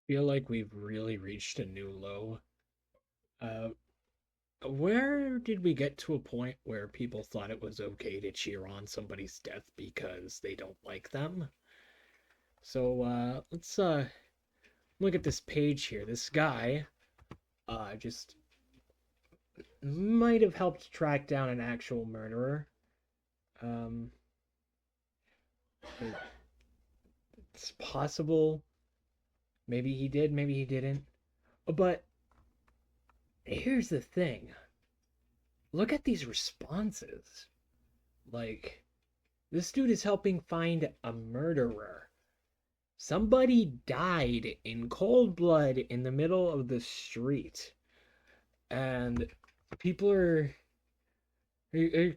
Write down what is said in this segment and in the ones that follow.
Feel like we've really reached a new low. Uh, where did we get to a point where people thought it was okay to cheer on somebody's death because they don't like them? So let's look at this page here. This guy just might have helped track down an actual murderer. Um, it's possible. Maybe he did, maybe he didn't. But here's the thing. Look at these responses. Like, this dude is helping find a murderer. Somebody died in cold blood in the middle of the street. And people are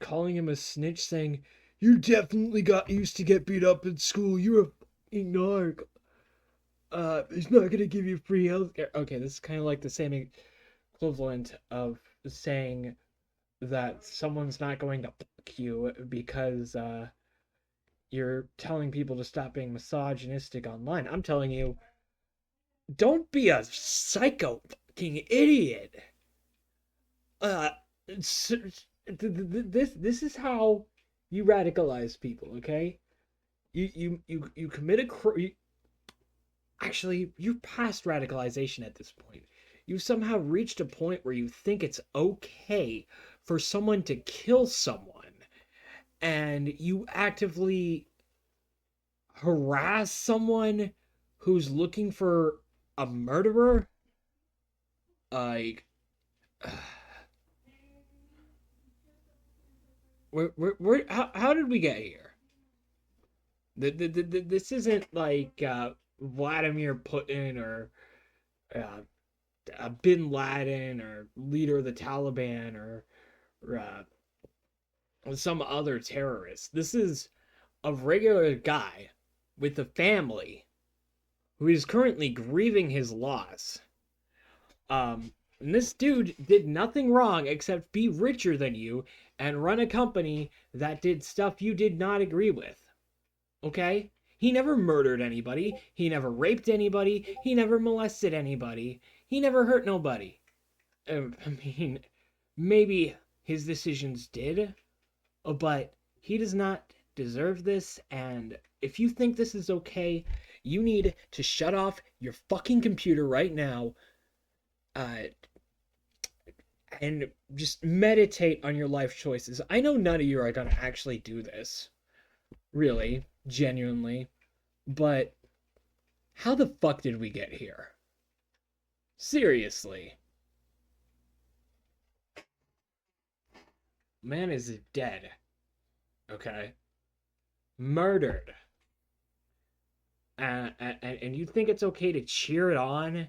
calling him a snitch, saying, "You definitely got used to get beat up in school. You're a fucking narc. He's not gonna give you free healthcare." Okay, this is kind of like the same equivalent of saying that someone's not going to fuck you because you're telling people to stop being misogynistic online. I'm telling you, don't be a psycho fucking idiot. Uh, this is how you radicalize people. Okay, you commit a crime. Actually, you're past radicalization at this point. You've somehow reached a point where you think it's okay for someone to kill someone, and you actively harass someone who's looking for a murderer. Like, how did we get here? This isn't like Vladimir Putin or uh, Bin Laden or leader of the Taliban or some other terrorist. This is a regular guy with a family who is currently grieving his loss. And this dude did nothing wrong except be richer than you and run a company that did stuff you did not agree with. Okay? He never murdered anybody. He never raped anybody. He never molested anybody. He never hurt nobody. I mean, maybe his decisions did, but he does not deserve this. And if you think this is okay, you need to shut off your fucking computer right now uh, and just meditate on your life choices. I know none of you are going to actually do this, really, genuinely, but how the fuck did we get here? Seriously. Man is dead, okay? Murdered. And you think it's okay to cheer it on?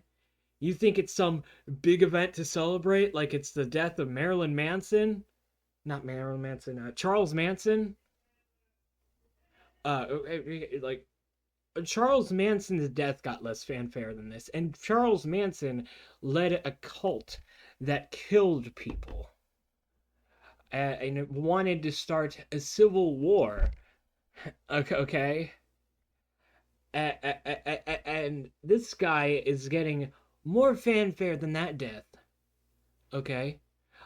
You think it's some big event to celebrate, like it's the death of Marilyn Manson? Not Marilyn Manson, Charles Manson? Like, Charles Manson's death got less fanfare than this, and Charles Manson led a cult that killed people and it wanted to start a civil war. Okay, and this guy is getting more fanfare than that death. Okay,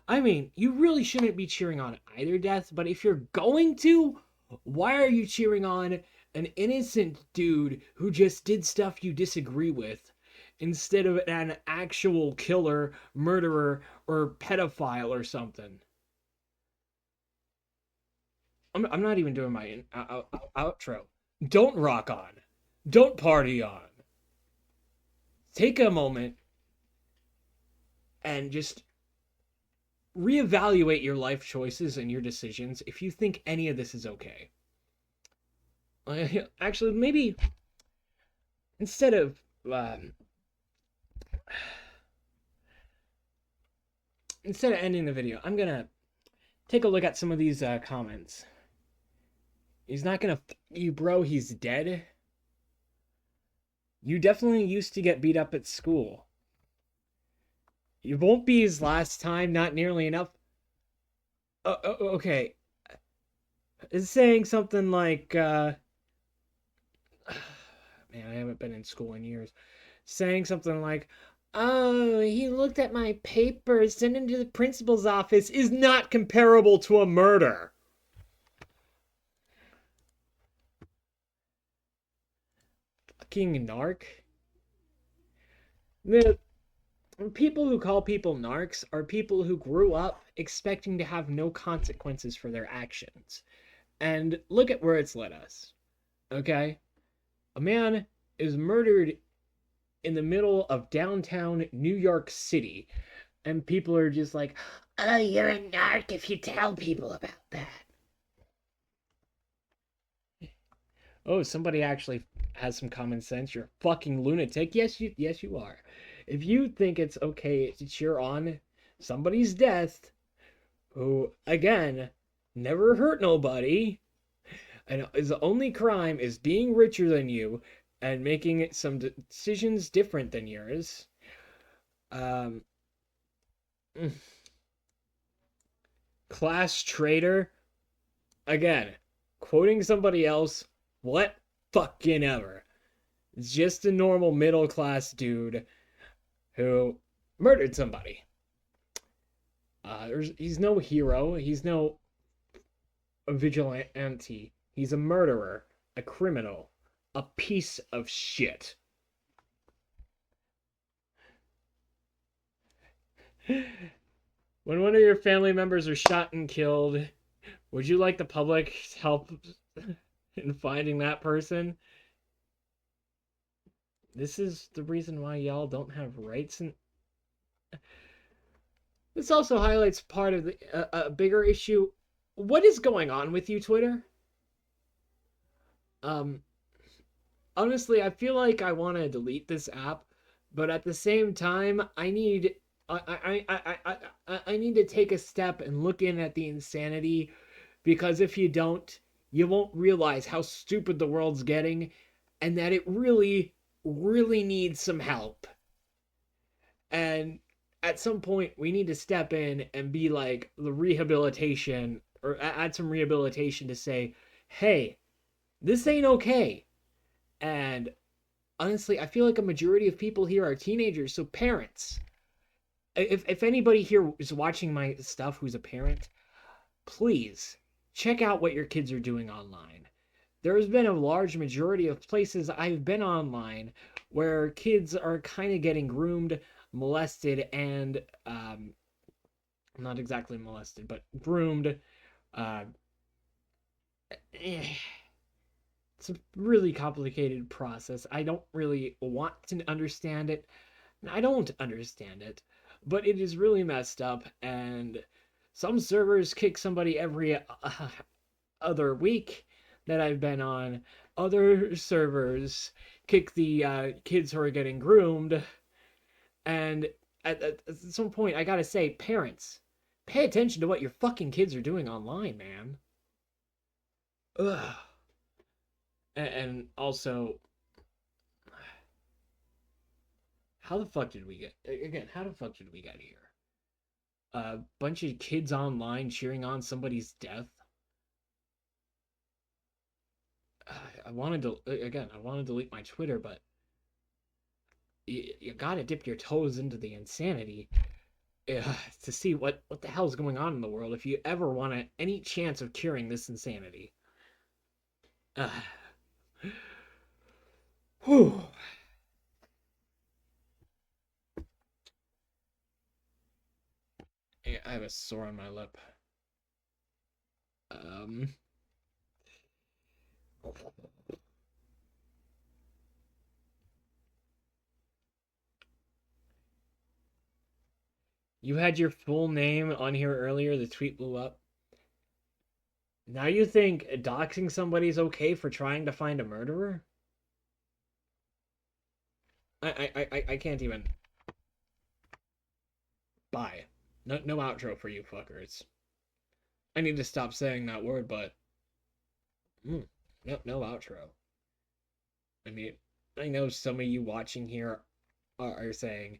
I mean, you really shouldn't be cheering on either death, but if you're going to, why are you cheering on an innocent dude who just did stuff you disagree with instead of an actual killer, murderer, or pedophile or something? I'm not even doing my outro. Don't rock on. Don't party on. Take a moment and just reevaluate your life choices and your decisions if you think any of this is okay. Actually, maybe instead of ending the video, I'm gonna take a look at some of these comments. He's not gonna you, bro. He's dead. You definitely used to get beat up at school. It won't be his last time. Not nearly enough. Okay. It's saying something like, man, I haven't been in school in years. saying something like, "Oh, he looked at my papers, sent him to the principal's office," is not comparable to a murder. Fucking narc. The people who call people narcs are people who grew up expecting to have no consequences for their actions. And look at where it's led us. Okay? A man is murdered in the middle of downtown New York City. And people are just like, "Oh, you're a narc if you tell people about that." Oh, somebody actually has some common sense. You're a fucking lunatic. Yes, you are. If you think it's okay to cheer on somebody's death who, again, never hurt nobody, and his only crime is being richer than you and making some decisions different than yours, um, class traitor, again, quoting somebody else, what fucking ever. It's just a normal middle class dude who murdered somebody. He's no hero. He's no vigilante. He's a murderer, a criminal, a piece of shit. When one of your family members are shot and killed, would you like the public's help in finding that person? This is the reason why y'all don't have rights. And this also highlights part of a bigger issue. What is going on with you, Twitter? Um, Honestly, I feel like I want to delete this app, but at the same time, I need to take a step and look in at the insanity, because if you don't, you won't realize how stupid the world's getting, and that it really, really needs some help. And at some point, we need to step in and be like the rehabilitation, or add some rehabilitation to say, hey, this ain't okay. And honestly, I feel like a majority of people here are teenagers, so parents. If anybody here is watching my stuff who's a parent, please check out what your kids are doing online. There has been a large majority of places I've been online where kids are kind of getting groomed, molested, and not exactly molested, but groomed. Uh, it's a really complicated process. I don't really want to understand it. I don't understand it, but it is really messed up. And some servers kick somebody every other week that I've been on. Other servers kick the kids who are getting groomed. And at some point, I gotta say, parents, pay attention to what your fucking kids are doing online, man. Ugh. And also, how the fuck did we get again? How the fuck did we get here? A bunch of kids online cheering on somebody's death. I wanted to again. I want to delete my Twitter, but you gotta dip your toes into the insanity to see what the hell's going on in the world if you ever want any chance of curing this insanity. Whew. I have a sore on my lip. Um. You had your full name on here earlier. The tweet blew up. Now you think doxing somebody is okay for trying to find a murderer? I can't even. Bye. No outro for you fuckers. I need to stop saying that word, but no outro. I mean, I know some of you watching here are saying,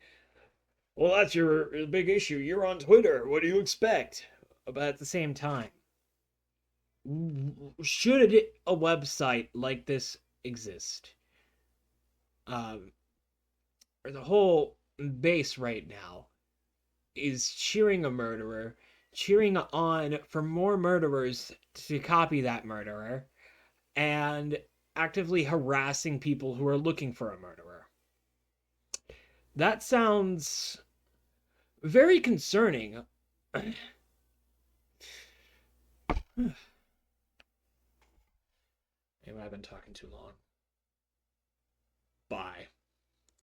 "Well, that's your big issue. You're on Twitter. What do you expect?" But at the same time, should a website like this exist? Um, or the whole base right now is cheering a murderer, cheering on for more murderers to copy that murderer, and actively harassing people who are looking for a murderer. That sounds very concerning. Maybe I've been talking too long. Bye.